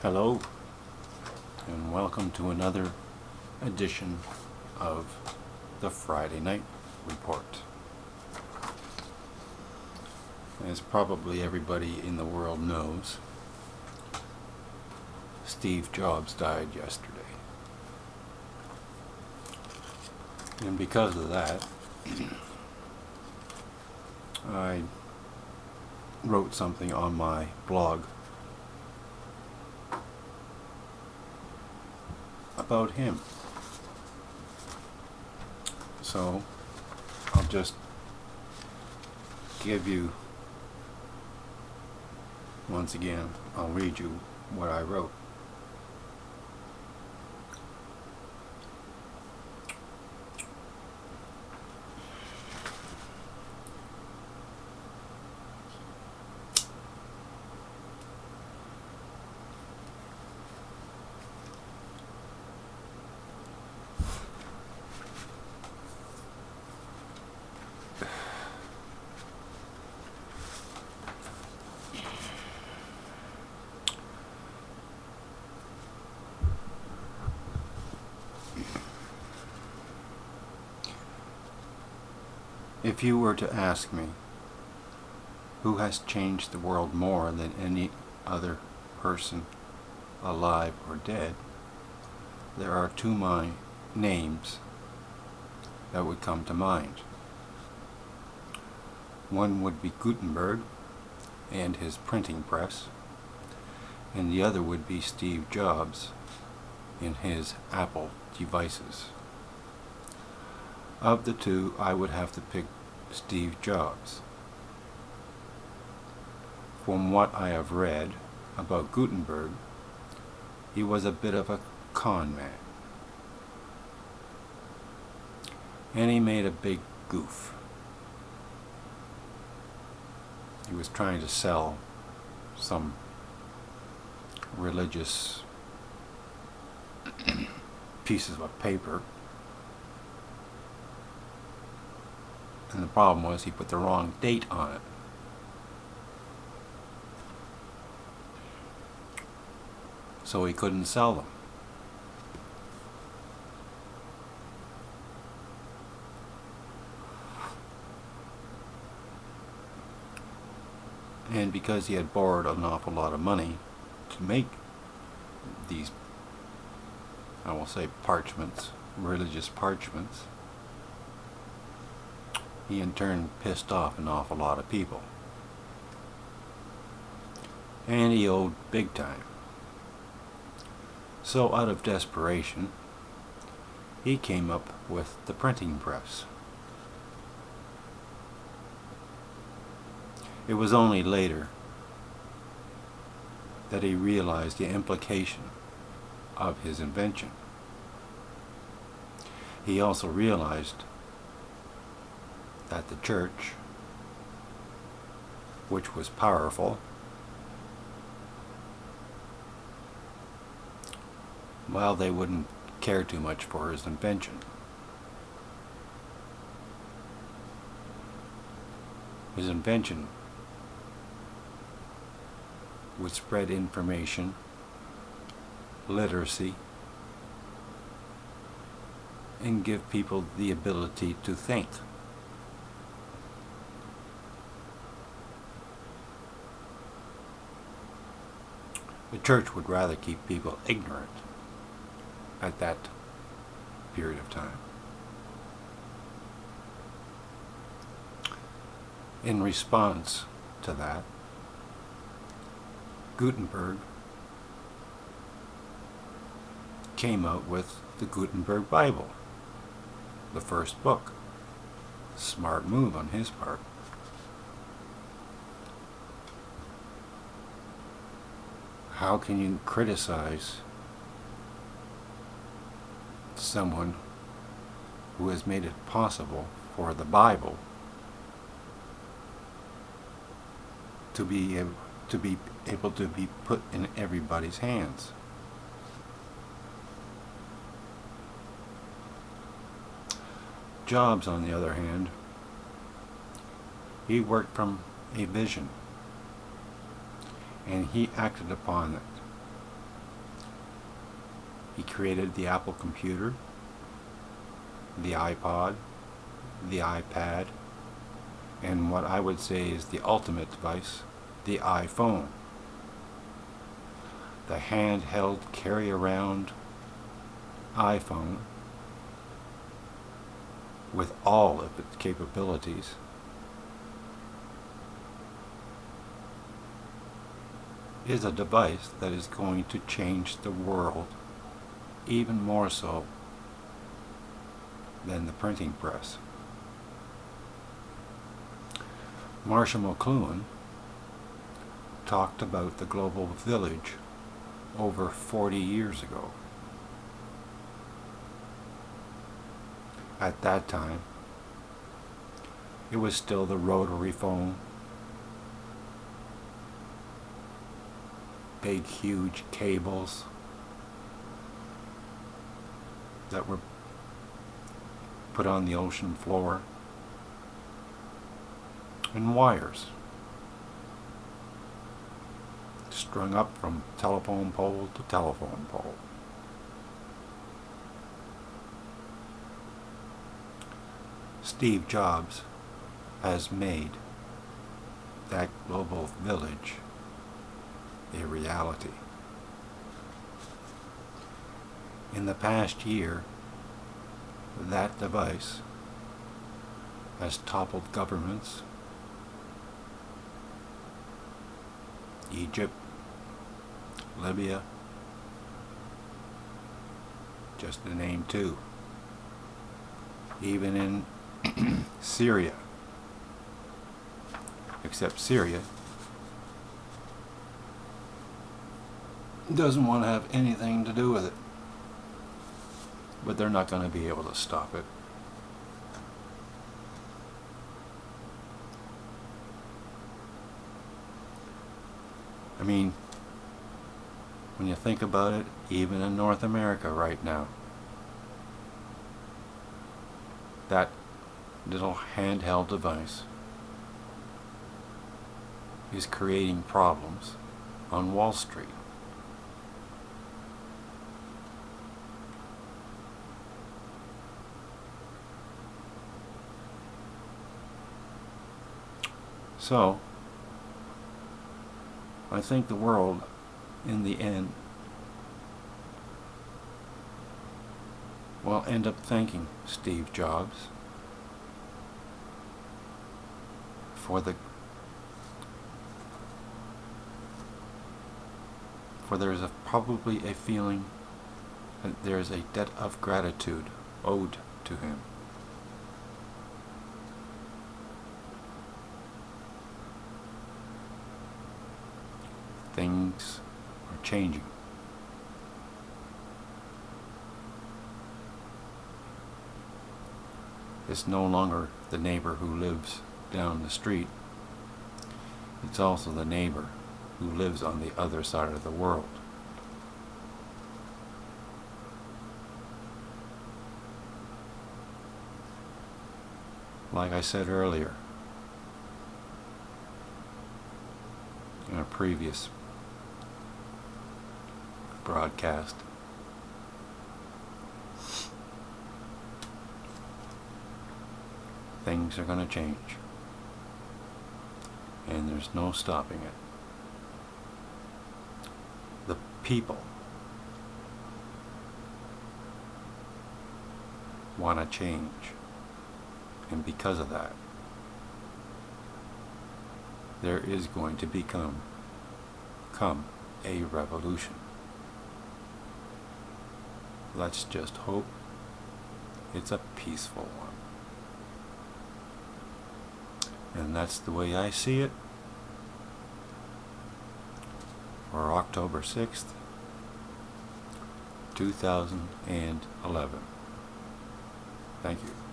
Hello, and welcome to another edition of the Friday Night Report. As probably everybody in the world knows, Steve Jobs died yesterday. And because of that, I wrote something on my blog about him. So I'll just give you, once again, I'll read you what I wrote. If you were to ask me who has changed the world more than any other person, alive or dead, there are two names that would come to mind. One would be Gutenberg and his printing press, and the other would be Steve Jobs and his Apple devices. Of the two, I would have to pick Steve Jobs. From what I have read about Gutenberg, he was a bit of a con man. And he made a big goof. He was trying to sell some religious pieces of paper. And the problem was he put the wrong date on it. So he couldn't sell them. And because he had borrowed an awful lot of money to make these, I will say, parchments, religious parchments, he in turn pissed off an awful lot of people. And he owed big time. So out of desperation, he came up with the printing press. It was only later that he realized the implication of his invention. He also realized that the church, which was powerful, well, they wouldn't care too much for his invention. His invention would spread information, literacy, and give people the ability to think. The church would rather keep people ignorant at that period of time. In response to that, Gutenberg came out with the Gutenberg Bible, the first book. Smart move on his part. How can you criticize someone who has made it possible for the Bible to be able to be put in everybody's hands? Jobs, on the other hand, he worked from a vision, and he acted upon it He created the Apple computer, the iPod, the iPad, and what I would say is the ultimate device, the iPhone. The handheld carry-around iPhone with all of its capabilities is a device that is going to change the world even more so than the printing press. Marshall McLuhan talked about the global village over 40 years ago. At that time, it was still the rotary phone, big huge cables that were put on the ocean floor, and wires strung up from telephone pole to telephone pole. Steve Jobs has made that global village a reality. In the past year, that device has toppled governments, Egypt, Libya, just to name two. Even in Syria, except Syria doesn't want to have anything to do with it, but they're not going to be able to stop it. I mean, when you think about it, even in North America right now, that little handheld device is creating problems on Wall Street. So, I think the world, in the end, will end up thanking Steve Jobs for there's probably a feeling that there's a debt of gratitude owed to him. Things are changing. It's no longer the neighbor who lives down the street. It's also the neighbor who lives on the other side of the world. Like I said earlier in a previous broadcast, things are going to change, and there's no stopping it. The people want to change, and because of that, there is going to come a revolution. Let's just hope it's a peaceful one. And that's the way I see it for October 6th, 2011. Thank you.